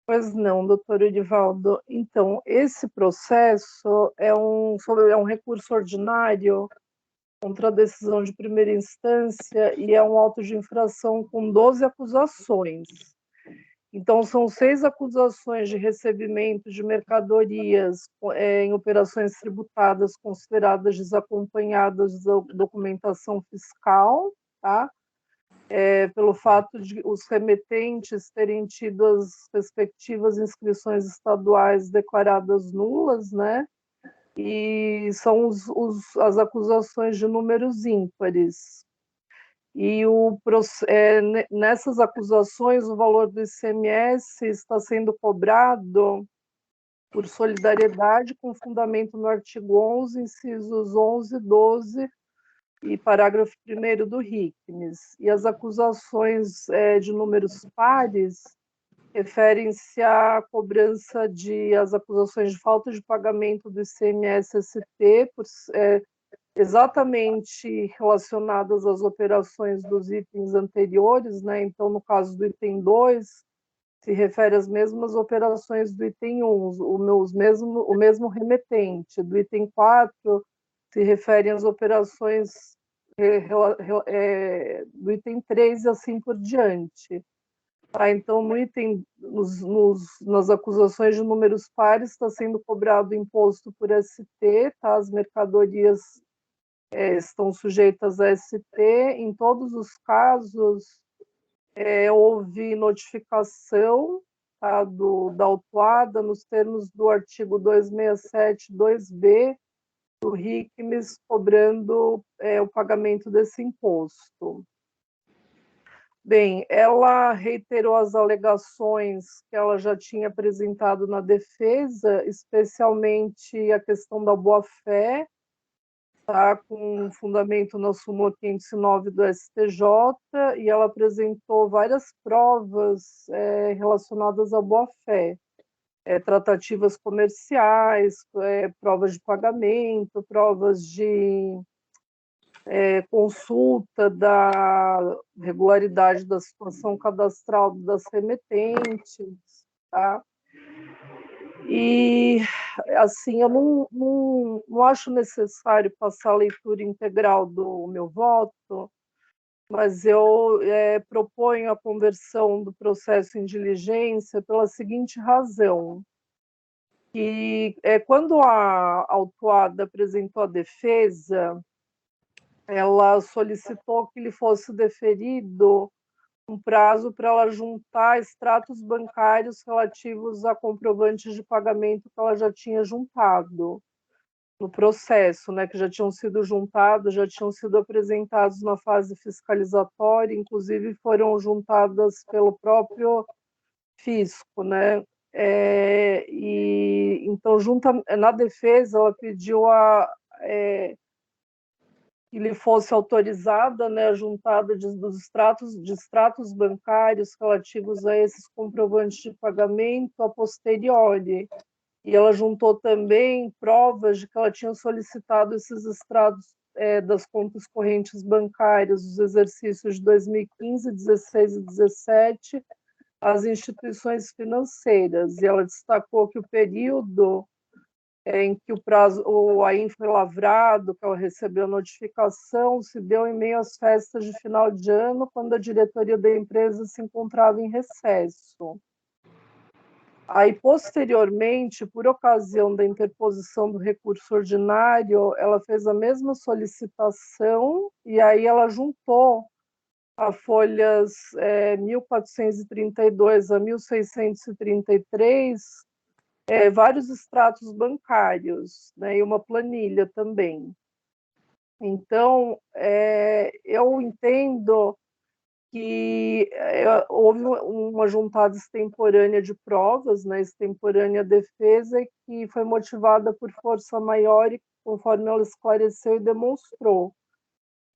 Pois não, doutor Edivaldo. Então, esse processo é um recurso ordinário contra a decisão de primeira instância e é um auto de infração com 12 acusações. Então, são 6 acusações de recebimento de mercadorias em operações tributadas consideradas desacompanhadas da documentação fiscal, tá? Pelo fato de os remetentes terem tido as respectivas inscrições estaduais declaradas nulas, né? E são as acusações de números ímpares. E nessas acusações, o valor do ICMS está sendo cobrado por solidariedade com fundamento no artigo 11, incisos 11, 12, e parágrafo 1º do RICMES. E as acusações de números pares referem-se à cobrança as acusações de falta de pagamento do ICMS-ST, exatamente relacionadas às operações dos itens anteriores, né? Então, no caso do item 2, se refere às mesmas operações do item 1, o mesmo remetente. Do item 4, se refere às operações do item 3 e assim por diante. Tá? Então, nas acusações de números pares, está sendo cobrado imposto por ST, tá? As mercadorias estão sujeitas a ST. Em todos os casos, houve notificação, tá? Da autuada nos termos do artigo 267, 2b, do RICMES, cobrando o pagamento desse imposto. Bem, ela reiterou as alegações que ela já tinha apresentado na defesa, especialmente a questão da boa-fé, tá, com fundamento na súmula 509 do STJ, e ela apresentou várias provas relacionadas à boa-fé. Tratativas comerciais, provas de pagamento, provas de consulta da regularidade da situação cadastral das remetentes, tá? E, assim, eu não acho necessário passar a leitura integral do meu voto, mas eu proponho a conversão do processo em diligência pela seguinte razão, que quando a autuada apresentou a defesa, ela solicitou que lhe fosse deferido um prazo para ela juntar extratos bancários relativos a comprovantes de pagamento que ela já tinha juntado no processo, né, que já tinham sido juntados, já tinham sido apresentados na fase fiscalizatória, inclusive foram juntadas pelo próprio fisco, né? E então, na defesa, ela pediu que lhe fosse autorizada, né, a juntada dos extratos bancários relativos a esses comprovantes de pagamento a posteriori. E ela juntou também provas de que ela tinha solicitado esses extratos das contas correntes bancárias dos exercícios de 2015, 16 e 17 às instituições financeiras. E ela destacou que o período em que o AIN foi lavrado, que ela recebeu a notificação, se deu em meio às festas de final de ano, quando a diretoria da empresa se encontrava em recesso. Aí, posteriormente, por ocasião da interposição do recurso ordinário, ela fez a mesma solicitação e aí ela juntou a folhas 1432 a 1633, vários extratos bancários, né, e uma planilha também. Então, eu entendo que houve uma juntada extemporânea de provas, né, extemporânea defesa, que foi motivada por força maior, e conforme ela esclareceu e demonstrou.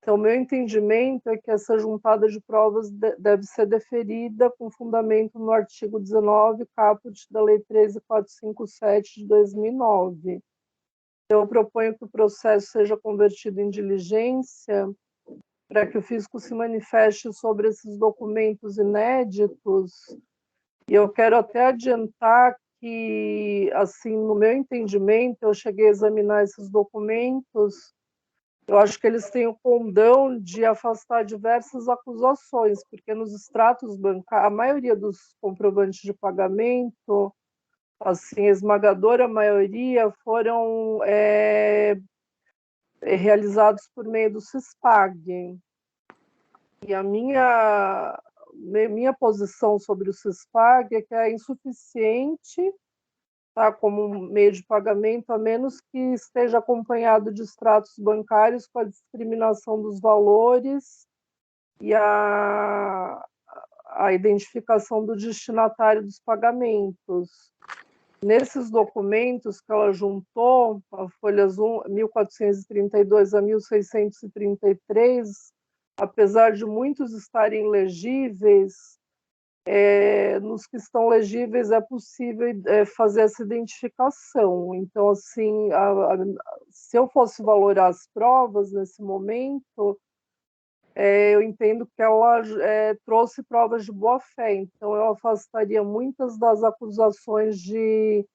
Então, meu entendimento é que essa juntada de provas deve ser deferida com fundamento no artigo 19, caput da Lei 13.457 de 2009. Então, eu proponho que o processo seja convertido em diligência para que o fisco se manifeste sobre esses documentos inéditos. E eu quero até adiantar que, assim, no meu entendimento, eu cheguei a examinar esses documentos. Eu acho que eles têm o condão de afastar diversas acusações, porque nos extratos bancários, a maioria dos comprovantes de pagamento, assim, a esmagadora maioria, foram realizados por meio do CISPAG. E a minha posição sobre o CISPAG é que é insuficiente, tá, como meio de pagamento, a menos que esteja acompanhado de extratos bancários com a discriminação dos valores e a identificação do destinatário dos pagamentos. Nesses documentos que ela juntou, a folhas 1432 a 1633, apesar de muitos estarem legíveis, nos que estão legíveis é possível fazer essa identificação. Então, assim, se eu fosse valorar as provas nesse momento, eu entendo que ela trouxe provas de boa-fé, então eu afastaria muitas das acusações de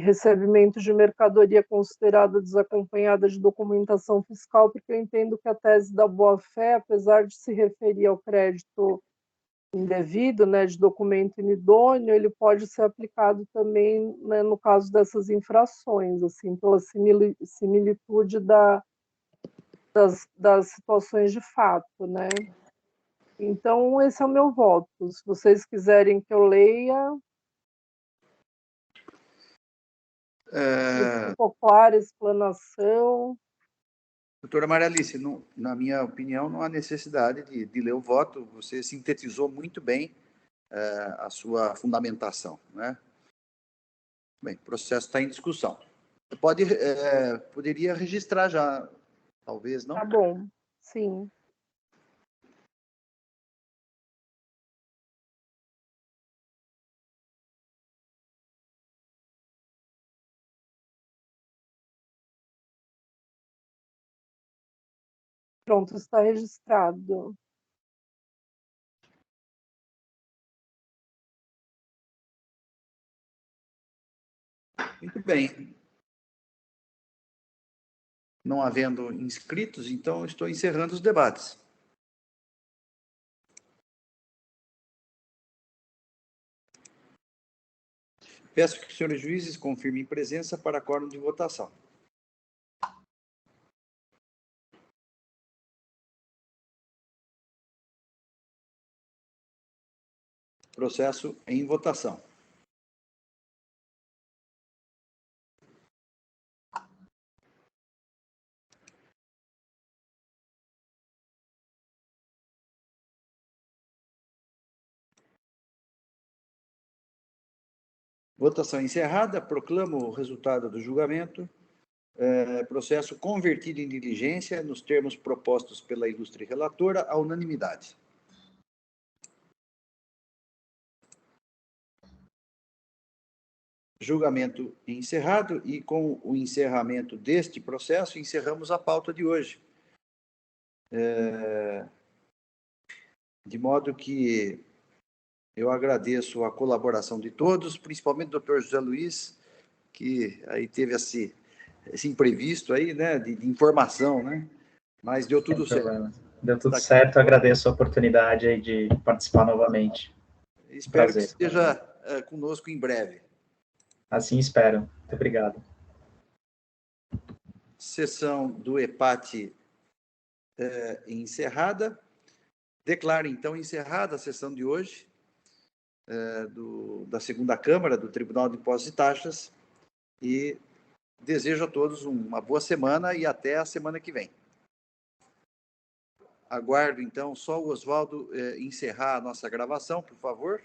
recebimento de mercadoria considerada desacompanhada de documentação fiscal, porque eu entendo que a tese da boa-fé, apesar de se referir ao crédito indevido, né, de documento inidôneo, ele pode ser aplicado também, né, no caso dessas infrações, assim, pela similitude das situações de fato, né? Então, esse é o meu voto. Se vocês quiserem que eu leia... Ficou clara a explanação. Doutora Maria Alice, na minha opinião, não há necessidade de ler o voto. Você sintetizou muito bem a sua fundamentação, né? Bem, o processo está em discussão. Poderia registrar já, talvez, não? Tá bom, sim. Pronto, está registrado. Muito bem. Não havendo inscritos, então estou encerrando os debates. Peço que os senhores juízes confirmem presença para quórum de votação. Processo em votação. Votação encerrada. Proclamo o resultado do julgamento. Processo convertido em diligência nos termos propostos pela ilustre relatora, à unanimidade. Julgamento encerrado, e com o encerramento deste processo, encerramos a pauta de hoje. De modo que eu agradeço a colaboração de todos, principalmente do Dr. José Luiz, que aí teve esse imprevisto aí, né, de informação, né? Mas deu tudo certo. Deu tudo certo, agradeço a oportunidade aí de participar novamente. Espero que esteja conosco em breve. Assim espero. Muito obrigado. Sessão do EPAT encerrada. Declaro, então, encerrada a sessão de hoje da segunda Câmara do Tribunal de Impostos e Taxas e desejo a todos uma boa semana e até a semana que vem. Aguardo, então, só o Oswaldo encerrar a nossa gravação, por favor.